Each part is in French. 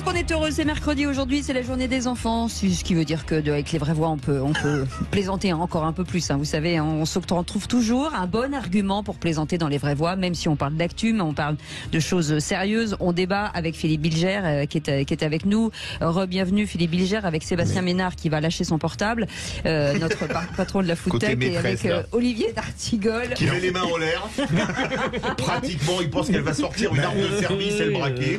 Qu'est-ce qu'on est heureux, c'est mercredi aujourd'hui, c'est la journée des enfants, ce qui veut dire que avec les vraies voix on peut plaisanter encore un peu plus. Vous savez, on trouve toujours un bon argument pour plaisanter dans les vraies voix, même si on parle d'actu, mais on parle de choses sérieuses. On débat avec Philippe Bilger qui est avec nous. Re-bienvenue Philippe Bilger avec Sébastien Ménard qui va lâcher son portable, notre patron de la Food Tech, et avec Olivier d'Artigol qui met les mains en l'air. Pratiquement, il pense qu'elle va sortir une arme de service et le braquer.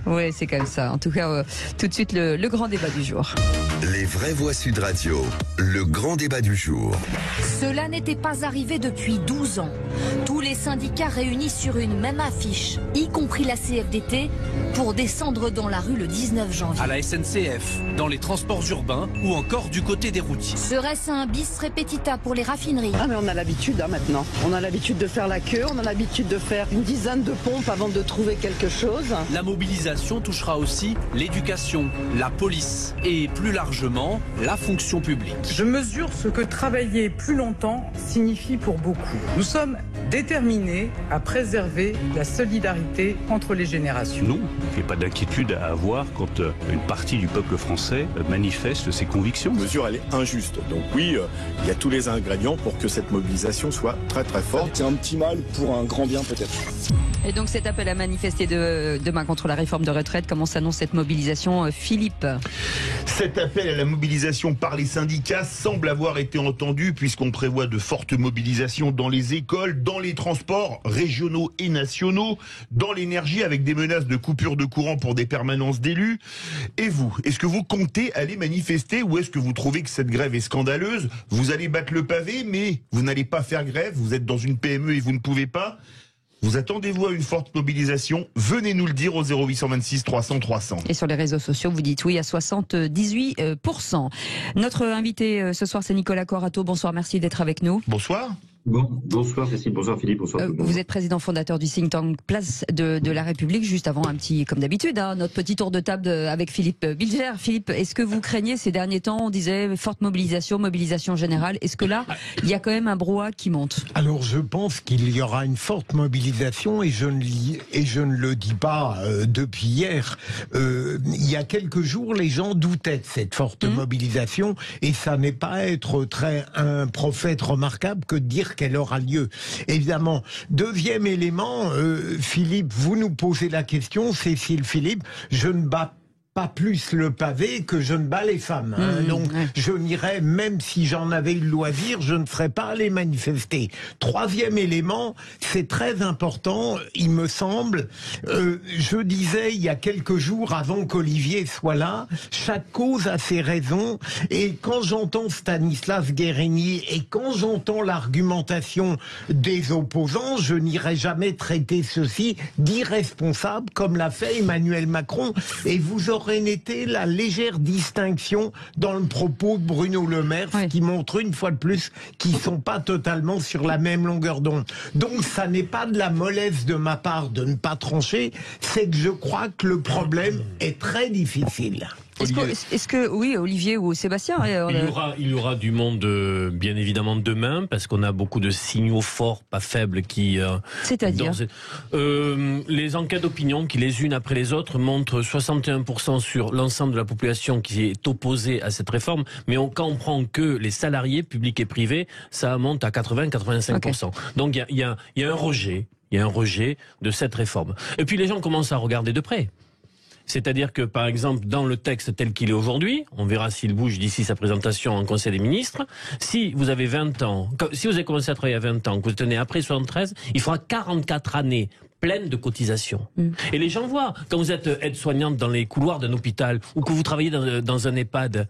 Oui, c'est comme ça. En tout cas, tout de suite, le grand débat du jour. Les vraies voix Sud Radio, le grand débat du jour. Cela n'était pas arrivé depuis 12 ans. Tous les syndicats réunis sur une même affiche, y compris la CFDT, pour descendre dans la rue le 19 janvier. À la SNCF, dans les transports urbains ou encore du côté des routiers. Serait-ce un bis repetita pour les raffineries? Ah mais on a l'habitude maintenant. On a l'habitude de faire la queue, on a l'habitude de faire une dizaine de pompes avant de trouver quelque chose. La mobilisation touchera aussi l'éducation, la police et plus largement la fonction publique. Je mesure ce que travailler plus longtemps signifie pour beaucoup. Nous sommes déterminés à préserver la solidarité entre les générations. Non, il n'y a pas d'inquiétude à avoir quand une partie du peuple français manifeste ses convictions. La mesure, elle est injuste. Donc oui, il y a tous les ingrédients pour que cette mobilisation soit très très forte. C'est un petit mal pour un grand bien peut-être. Et donc cet appel à manifester demain contre la réforme de retraite, comment s'annonce cette mobilisation, Philippe? Cet appel à la mobilisation par les syndicats semble avoir été entendu puisqu'on prévoit de fortes mobilisations dans les écoles, dans les transports régionaux et nationaux, dans l'énergie avec des menaces de coupure de courant pour des permanences d'élus. Et vous, est-ce que vous comptez aller manifester ou est-ce que vous trouvez que cette grève est scandaleuse? Vous allez battre le pavé mais vous n'allez pas faire grève, vous êtes dans une PME et vous ne pouvez pas? Vous attendez-vous à une forte mobilisation? Venez nous le dire au 0826 300 300. Et sur les réseaux sociaux, vous dites oui à 78%. Notre invité ce soir, c'est Nicolas Corato. Bonsoir, merci d'être avec nous. Bonsoir. Bonsoir Cécile, bonsoir Philippe, bonsoir. Vous êtes président fondateur du think tank Place de la République. Juste avant un petit, comme d'habitude, notre petit tour de table avec Philippe Bilger. Philippe, est-ce que vous craignez ces derniers temps, on disait forte mobilisation générale. Est-ce que là, il y a quand même un brouhaha qui monte? Alors je pense qu'il y aura une forte mobilisation et je ne le dis pas depuis hier. Il y a quelques jours, les gens doutaient de cette forte mobilisation et ça n'est pas être un prophète remarquable que de dire qu'elle aura lieu. Évidemment, deuxième élément, Philippe, vous nous posez la question, Cécile Philippe, je ne bats pas plus le pavé que je ne bats les femmes. Donc, je n'irai, même si j'en avais eu le loisir, je ne serais pas allé manifester. Troisième élément, c'est très important, il me semble. Je disais il y a quelques jours, avant qu'Olivier soit là, chaque cause a ses raisons. Et quand j'entends Stanislas Guérini et quand j'entends l'argumentation des opposants, je n'irai jamais traiter ceci d'irresponsable, comme l'a fait Emmanuel Macron. Et vous aurez été la légère distinction dans le propos de Bruno Le Maire, ce qui montre une fois de plus qu'ils ne sont pas totalement sur la même longueur d'onde. Donc ça n'est pas de la mollesse de ma part de ne pas trancher, c'est que je crois que le problème est très difficile. Est-ce que oui, Olivier ou Sébastien, il y aura du monde bien évidemment demain parce qu'on a beaucoup de signaux forts, pas faibles qui. C'est-à-dire les enquêtes d'opinion qui les unes après les autres montrent 61% sur l'ensemble de la population qui est opposée à cette réforme, mais quand on prend que les salariés publics et privés, ça monte à 80-85%. Okay. Donc il y a un rejet, de cette réforme. Et puis les gens commencent à regarder de près. C'est-à-dire que, par exemple, dans le texte tel qu'il est aujourd'hui, on verra s'il bouge d'ici sa présentation en Conseil des ministres, si vous avez 20 ans, si vous avez commencé à travailler à 20 ans, que vous tenez après 73, il faudra 44 années pleines de cotisations. Et les gens voient, quand vous êtes aide-soignante dans les couloirs d'un hôpital, ou que vous travaillez dans un EHPAD,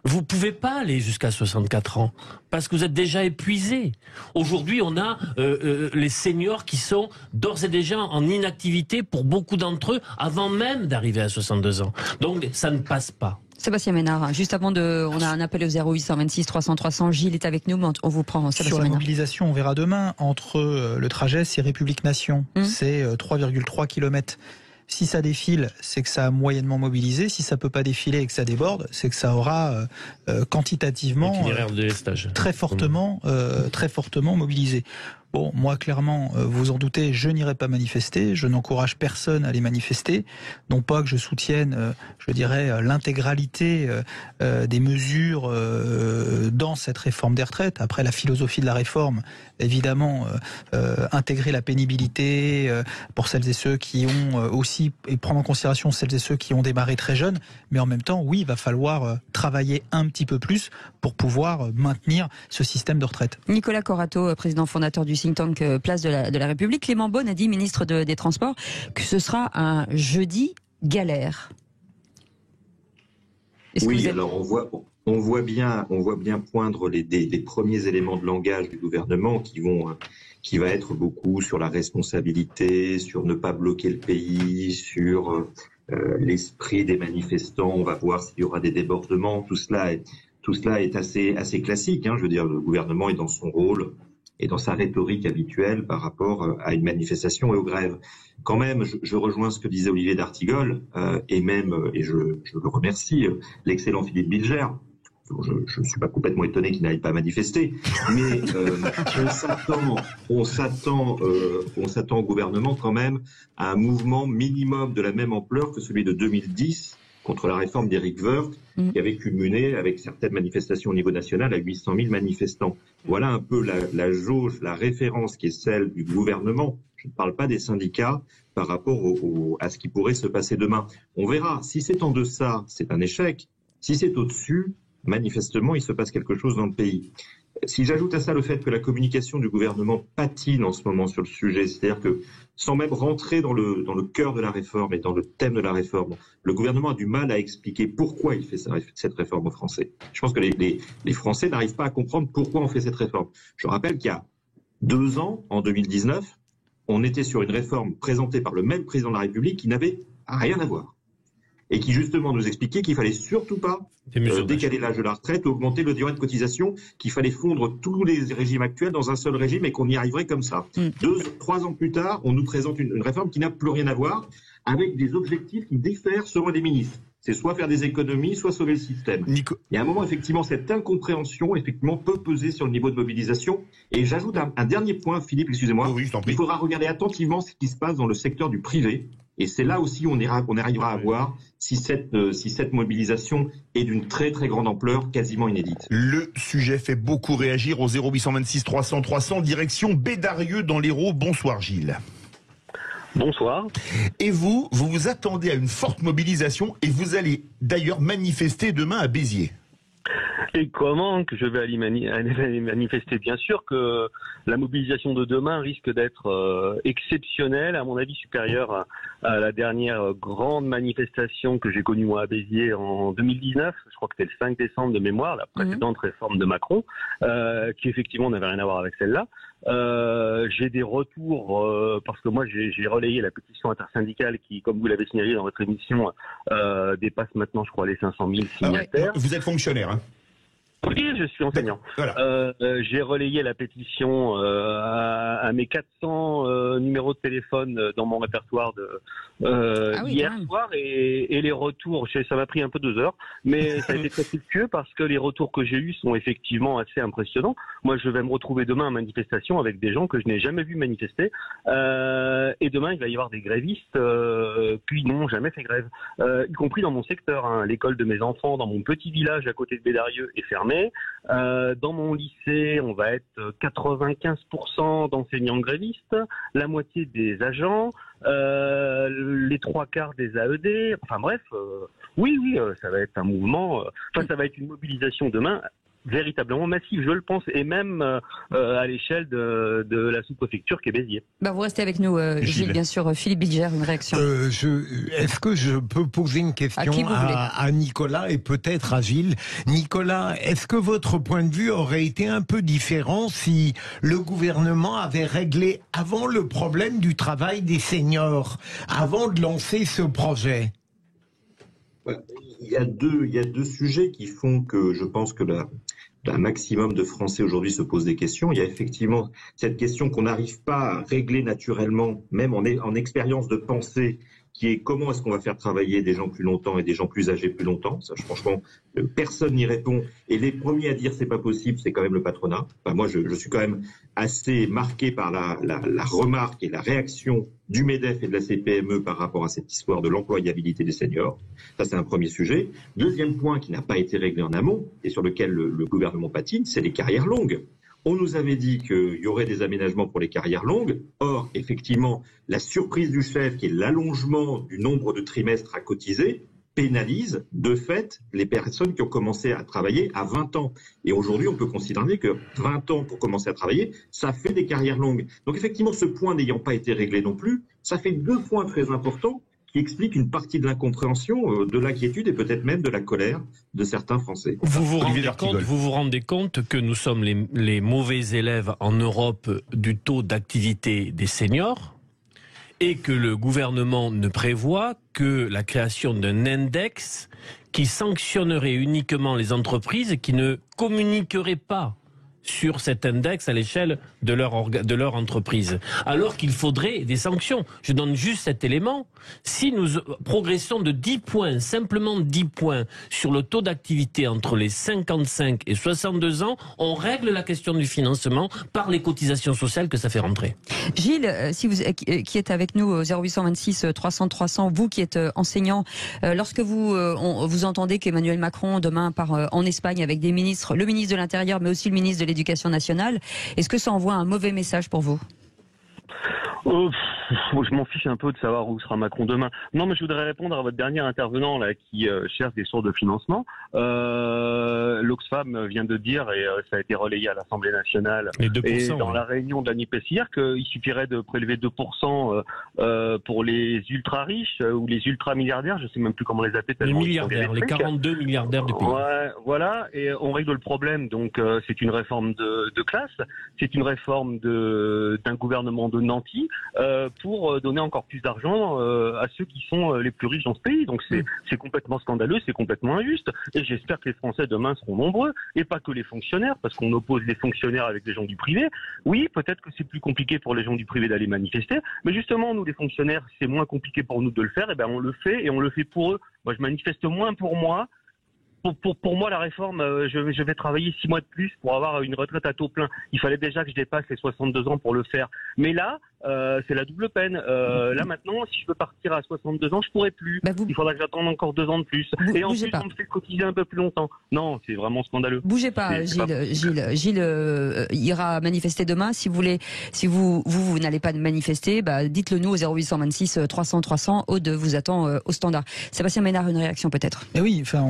vous pouvez pas aller jusqu'à 64 ans parce que vous êtes déjà épuisé. Aujourd'hui, on a les seniors qui sont d'ores et déjà en inactivité pour beaucoup d'entre eux avant même d'arriver à 62 ans. Donc, ça ne passe pas. Sébastien Ménard, juste avant on a un appel au 0826 300 300. Gilles est avec nous, mais on vous prend. Sébastien Sur la Ménard. Mobilisation, on verra demain. Entre le trajet, c'est République-Nation. C'est 3,3 km. Si ça défile, c'est que ça a moyennement mobilisé. Si ça peut pas défiler et que ça déborde, c'est que ça aura quantitativement itinéraire de délestage. très fortement mobilisé. Bon, moi, clairement, vous en doutez, je n'irai pas manifester. Je n'encourage personne à aller manifester. Non pas que je soutienne, je dirais, l'intégralité des mesures dans cette réforme des retraites. Après, la philosophie de la réforme, évidemment, intégrer la pénibilité pour celles et ceux qui ont aussi, et prendre en considération celles et ceux qui ont démarré très jeunes. Mais en même temps, oui, il va falloir travailler un petit peu plus pour pouvoir maintenir ce système de retraite. Nicolas Corato, président fondateur du think tank Place de la République. Clément Beaune a dit, ministre des Transports, que ce sera un jeudi galère. Oui, alors on voit bien poindre des premiers éléments de langage du gouvernement qui va être beaucoup sur la responsabilité, sur ne pas bloquer le pays, sur l'esprit des manifestants. On va voir s'il y aura des débordements. Tout cela est assez classique. Je veux dire, le gouvernement est dans son rôle et dans sa rhétorique habituelle par rapport à une manifestation et aux grèves. Quand même, je rejoins ce que disait Olivier d'Artigol et je le remercie, l'excellent Philippe Bilger. Je ne suis pas complètement étonné qu'il n'aille pas manifester, mais on s'attend au gouvernement quand même à un mouvement minimum de la même ampleur que celui de 2010 contre la réforme d'Éric Woerth, qui avait culminé avec certaines manifestations au niveau national à 800 000 manifestants. Voilà un peu la jauge, la référence qui est celle du gouvernement. Je ne parle pas des syndicats par rapport à ce qui pourrait se passer demain. On verra. Si c'est en deçà, c'est un échec. Si c'est au-dessus, manifestement, il se passe quelque chose dans le pays. Si j'ajoute à ça le fait que la communication du gouvernement patine en ce moment sur le sujet, c'est-à-dire que sans même rentrer dans le cœur de la réforme et dans le thème de la réforme, le gouvernement a du mal à expliquer pourquoi il fait cette réforme aux Français. Je pense que les Français n'arrivent pas à comprendre pourquoi on fait cette réforme. Je rappelle qu'il y a 2 ans, en 2019, on était sur une réforme présentée par le même président de la République qui n'avait rien à voir. Et qui justement nous expliquait qu'il fallait surtout pas décaler l'âge de la retraite, augmenter le durée de cotisation, qu'il fallait fondre tous les régimes actuels dans un seul régime et qu'on y arriverait comme ça. 3 ans plus tard, on nous présente une réforme qui n'a plus rien à voir, avec des objectifs qui diffèrent selon les ministres. C'est soit faire des économies, soit sauver le système. Il y a un moment, effectivement, cette incompréhension, peut peser sur le niveau de mobilisation. Et j'ajoute un dernier point, Philippe, excusez-moi. Oui, je t'en prie. Il faudra regarder attentivement ce qui se passe dans le secteur du privé. Et c'est là aussi où on arrivera à voir si cette mobilisation est d'une très très grande ampleur, quasiment inédite. Le sujet fait beaucoup réagir au 0826 300 300, direction Bédarieux dans l'Hérault. Bonsoir Gilles. Bonsoir. Et vous vous attendez à une forte mobilisation et vous allez d'ailleurs manifester demain à Béziers. Et comment que je vais aller manifester? Bien sûr que la mobilisation de demain risque d'être exceptionnelle, à mon avis supérieure à la dernière grande manifestation que j'ai connue moi à Béziers en 2019. Je crois que c'était le 5 décembre de mémoire, la précédente réforme de Macron, qui effectivement n'avait rien à voir avec celle-là. J'ai des retours parce que moi j'ai relayé la pétition intersyndicale qui, comme vous l'avez signalé dans votre émission, dépasse maintenant, je crois, les 500 000 signataires. Vous êtes fonctionnaire, hein? Oui, je suis enseignant. Voilà. J'ai relayé la pétition à mes 400 numéros de téléphone dans mon répertoire hier soir et les retours, ça m'a pris un peu 2 heures, mais ça a été très fructueux parce que les retours que j'ai eus sont effectivement assez impressionnants. Moi, je vais me retrouver demain à manifestation avec des gens que je n'ai jamais vus manifester et demain, il va y avoir des grévistes qui n'ont jamais fait grève, y compris dans mon secteur. Hein. L'école de mes enfants dans mon petit village à côté de Bédarieux est fermée. Dans mon lycée, on va être 95% d'enseignants grévistes, la moitié des agents, les 3/4 des AED. Enfin bref, oui, ça va être un mouvement. Ça va être une mobilisation demain véritablement massive, je le pense, et même à l'échelle de la sous-préfecture qui est Béziers. Vous restez avec nous, Gilles, bien sûr. Philippe Bilger, une réaction. Est-ce que je peux poser une question à Nicolas et peut-être à Gilles? Nicolas, est-ce que votre point de vue aurait été un peu différent si le gouvernement avait réglé avant le problème du travail des seniors, avant de lancer ce projet? Il y a deux sujets qui font que je pense que un maximum de Français aujourd'hui se posent des questions. Il y a effectivement cette question qu'on n'arrive pas à régler naturellement, même en expérience de pensée, qui est comment est-ce qu'on va faire travailler des gens plus longtemps et des gens plus âgés plus longtemps. Ça, franchement, personne n'y répond. Et les premiers à dire c'est pas possible, c'est quand même le patronat. Enfin, moi, je suis quand même assez marqué par la remarque et la réaction du MEDEF et de la CPME par rapport à cette histoire de l'employabilité des seniors. Ça, c'est un premier sujet. Deuxième point qui n'a pas été réglé en amont et sur lequel le gouvernement patine, c'est les carrières longues. On nous avait dit qu'il y aurait des aménagements pour les carrières longues. Or, effectivement, la surprise du chef, qui est l'allongement du nombre de trimestres à cotiser, pénalise de fait les personnes qui ont commencé à travailler à 20 ans. Et aujourd'hui, on peut considérer que 20 ans pour commencer à travailler, ça fait des carrières longues. Donc effectivement, ce point n'ayant pas été réglé non plus, ça fait deux points très importants qui expliquent une partie de l'incompréhension, de l'inquiétude et peut-être même de la colère de certains Français. Vous vous rendez compte que nous sommes les mauvais élèves en Europe du taux d'activité des seniors et que le gouvernement ne prévoit que la création d'un index qui sanctionnerait uniquement les entreprises qui ne communiqueraient pas sur cet index à l'échelle de leur entreprise. Alors qu'il faudrait des sanctions. Je donne juste cet élément. Si nous progressons de 10 points, simplement 10 points, sur le taux d'activité entre les 55 et 62 ans, on règle la question du financement par les cotisations sociales que ça fait rentrer. Gilles, qui est avec nous au 0826 300 300, vous qui êtes enseignant, lorsque vous entendez qu'Emmanuel Macron demain part en Espagne avec des ministres, le ministre de l'Intérieur mais aussi le ministre de l'Éducation nationale, est-ce que ça envoie un mauvais message pour vous ? Je m'en fiche un peu de savoir où sera Macron demain. Non, mais je voudrais répondre à votre dernier intervenant là qui cherche des sources de financement. L'Oxfam vient de dire, et ça a été relayé à l'Assemblée nationale et dans la réunion de la NUPES hier, qu'il suffirait de prélever 2% pour les ultra riches ou les ultra milliardaires, je sais même plus comment les appeler. Les milliardaires, les 42 milliardaires du pays. Ouais, voilà, et on règle le problème. Donc c'est une réforme de classe, c'est une réforme d'un gouvernement de nantis pour donner encore plus d'argent à ceux qui sont les plus riches dans ce pays. Donc c'est complètement scandaleux, c'est complètement injuste. Et j'espère que les Français demain seront nombreux, et pas que les fonctionnaires, parce qu'on oppose les fonctionnaires avec les gens du privé. Oui, peut-être que c'est plus compliqué pour les gens du privé d'aller manifester, mais justement, nous les fonctionnaires, c'est moins compliqué pour nous de le faire, et ben on le fait, et on le fait pour eux. Moi, je manifeste moins pour moi. Pour moi, la réforme, je vais travailler 6 mois de plus pour avoir une retraite à taux plein. Il fallait déjà que je dépasse les 62 ans pour le faire. Mais là, c'est la double peine. Là, maintenant, si je veux partir à 62 ans, je pourrais plus. Il faudra que j'attende encore 2 ans de plus. Et en plus, on me fait cotiser un peu plus longtemps. Non, c'est vraiment scandaleux. Bougez pas, Gilles ira manifester demain. Si vous n'allez pas manifester, dites-le nous au 0826 300 300. Aude vous attend au standard. Sébastien Ménard, une réaction peut-être. Et oui, enfin,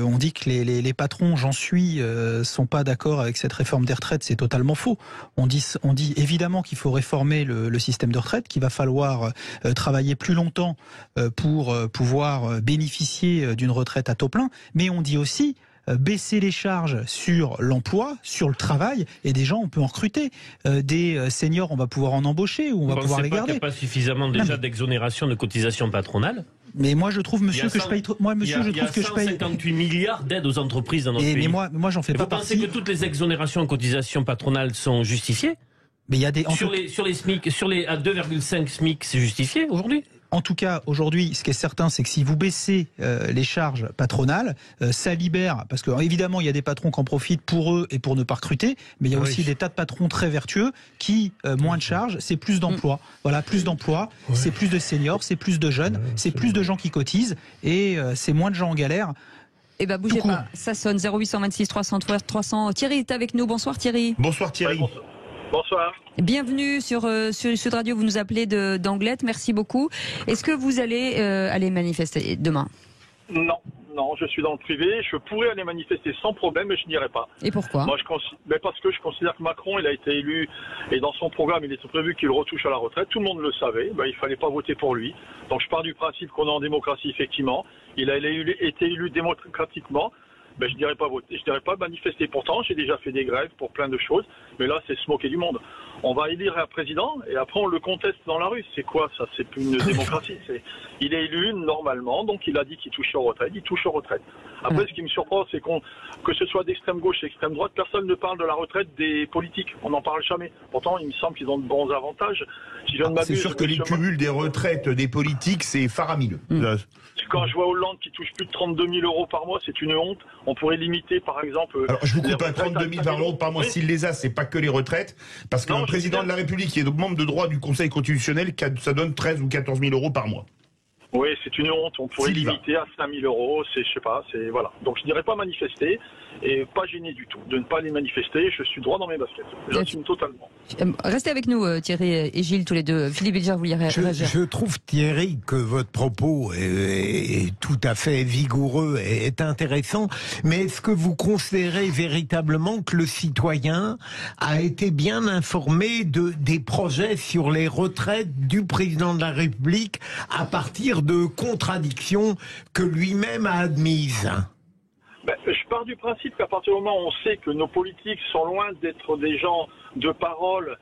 on dit que les patrons, j'en suis, sont pas d'accord avec cette réforme des retraites. C'est totalement faux. On dit évidemment qu'il faut réformer le système de retraite, qu'il va falloir travailler plus longtemps pour pouvoir bénéficier d'une retraite à taux plein. Mais on dit aussi baisser les charges sur l'emploi, sur le travail, et des gens, on peut en recruter. Des seniors, on va pouvoir en embaucher ou on va pouvoir les garder. Il n'y a pas suffisamment déjà d'exonération de cotisations patronales. Mais moi, je trouve, monsieur, que je paye. Moi, monsieur, je trouve que je paye. 158 milliards d'aides aux entreprises dans notre pays. Mais moi, j'en fais pas partie. Vous pensez que toutes les exonérations en cotisations patronales sont justifiées ? Mais il y a des sur les SMIC, à 2,5 SMIC, c'est justifié aujourd'hui ? En tout cas, aujourd'hui, ce qui est certain, c'est que si vous baissez les charges patronales, ça libère, parce que évidemment, il y a des patrons qui en profitent pour eux et pour ne pas recruter, mais il y a aussi des tas de patrons très vertueux qui, moins de charges, c'est plus d'emplois. Voilà, plus d'emplois, c'est plus de seniors, c'est plus de jeunes, c'est plus de gens qui cotisent, et c'est moins de gens en galère. Eh ben, bougez pas, ça sonne 0826 300 300. Thierry est avec nous. Bonsoir Thierry. Bonsoir Thierry. Bonsoir. Bienvenue sur Sud Radio, vous nous appelez d'Anglette, merci beaucoup. Est-ce que vous allez aller manifester demain ? Non, je suis dans le privé, je pourrais aller manifester sans problème, mais je n'irai pas. Et pourquoi ? Moi, parce que je considère que Macron, il a été élu, et dans son programme, il était prévu qu'il retouche à la retraite, tout le monde le savait, il fallait pas voter pour lui. Donc je pars du principe qu'on est en démocratie, effectivement. Il a été élu démocratiquement. ben, je dirais pas voter, je dirais pas manifester. Pourtant, j'ai déjà fait des grèves pour plein de choses, mais là, c'est se moquer du monde. On va élire un président et après on le conteste dans la rue. C'est quoi ça? C'est plus une démocratie. Il est élu normalement, donc il a dit qu'il touchait aux retraites. Il touche aux retraites. Après, ce qui me surprend, c'est que ce soit d'extrême gauche et extrême droite, personne ne parle de la retraite des politiques. On n'en parle jamais. Pourtant, il me semble qu'ils ont de bons avantages. Si c'est sûr que les cumuls des retraites des politiques, c'est faramineux. Quand je vois Hollande qui touche plus de 32 000 euros par mois, c'est une honte. On pourrait limiter, par exemple... Alors, je vous coupe à 32 000 euros par mois. Oui. S'il les a, c'est pas que les retraites. Parce que le président de la République, qui est membre de droit du Conseil constitutionnel, ça donne 13 ou 14 000 euros par mois. Oui, c'est une honte. On pourrait limiter à 5 000 euros. Je sais pas, voilà. Donc je dirais pas manifester et pas gêner du tout de ne pas les manifester. Je suis droit dans mes baskets. J'assume totalement. Restez avec nous, Thierry et Gilles, tous les deux. Philippe Bilger, vous vouliez réagir? Je trouve, Thierry, que votre propos est tout à fait vigoureux et est intéressant. Mais est-ce que vous considérez véritablement que le citoyen a été bien informé des projets sur les retraites du président de la République à partir de contradictions que lui-même a admises? Je pars du principe qu'à partir du moment où on sait que nos politiques sont loin d'être des gens de parole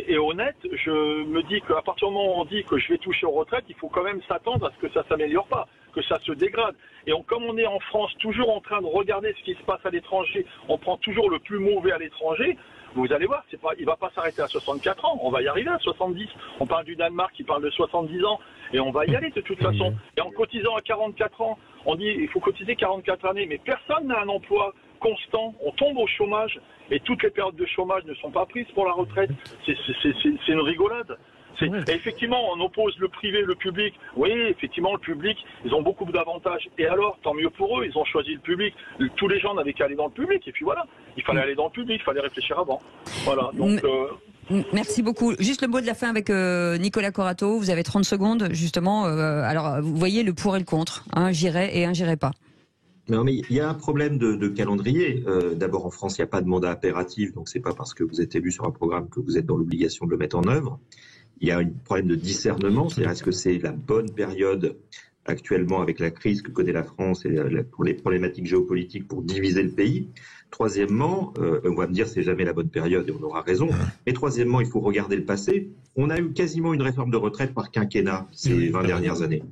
et honnêtes, je me dis qu'à partir du moment où on dit que je vais toucher aux retraites, il faut quand même s'attendre à ce que ça s'améliore pas, que ça se dégrade. Et comme on est en France toujours en train de regarder ce qui se passe à l'étranger, on prend toujours le plus mauvais à l'étranger. Vous allez voir, il va pas s'arrêter à 64 ans, on va y arriver à 70. On parle du Danemark qui parle de 70 ans, et on va y aller de toute façon. Et en cotisant à 44 ans, on dit il faut cotiser 44 années, mais personne n'a un emploi constant, on tombe au chômage, et toutes les périodes de chômage ne sont pas prises pour la retraite. C'est une rigolade. Et effectivement, on oppose le privé, le public. Oui, effectivement, le public, ils ont beaucoup d'avantages. Et alors, tant mieux pour eux, ils ont choisi le public. Tous les gens n'avaient qu'à aller dans le public. Et puis voilà, il fallait aller dans le public, il fallait réfléchir avant. Voilà, donc... Merci beaucoup. Juste le mot de la fin avec Nicolas Corato. Vous avez 30 secondes, justement. Alors, vous voyez le pour et le contre. Un j'irai et un j'irai pas. Non, mais il y a un problème de calendrier. D'abord, en France, il n'y a pas de mandat impératif. Donc, c'est pas parce que vous êtes élu sur un programme que vous êtes dans l'obligation de le mettre en œuvre. Il y a un problème de discernement, c'est-à-dire est-ce que c'est la bonne période actuellement avec la crise que connaît la France et pour les problématiques géopolitiques pour diviser le pays. Troisièmement, on va me dire c'est jamais la bonne période et on aura raison. Mais troisièmement, il faut regarder le passé. On a eu quasiment une réforme de retraite par quinquennat ces 20 dernières années.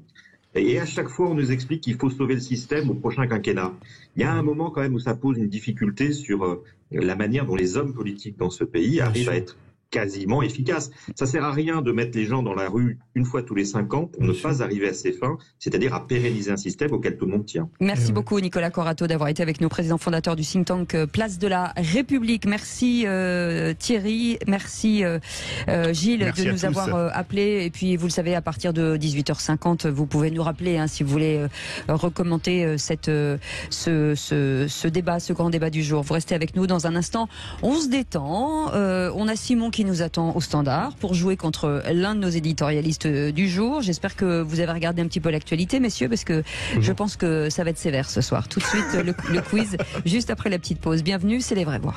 Et à chaque fois, on nous explique qu'il faut sauver le système au prochain quinquennat. Il y a un moment quand même où ça pose une difficulté sur la manière dont les hommes politiques dans ce pays arrivent à être quasiment efficace. Ça sert à rien de mettre les gens dans la rue une fois tous les 5 ans pour ne pas arriver à ses fins, c'est-à-dire à pérenniser un système auquel tout le monde tient. Merci beaucoup Nicolas Corato d'avoir été avec nous, président fondateur du think tank Place de la République. Merci Thierry, merci Gilles de nous avoir appelés. Et puis vous le savez, à partir de 18h50, vous pouvez nous rappeler si vous voulez recommenter ce débat, ce grand débat du jour. Vous restez avec nous dans un instant. On se détend. On a Simon qui nous attend au standard pour jouer contre l'un de nos éditorialistes du jour. J'espère que vous avez regardé un petit peu l'actualité, messieurs, parce que je pense que ça va être sévère ce soir. Tout de suite, le quiz, juste après la petite pause. Bienvenue, c'est Les Vraies Voix.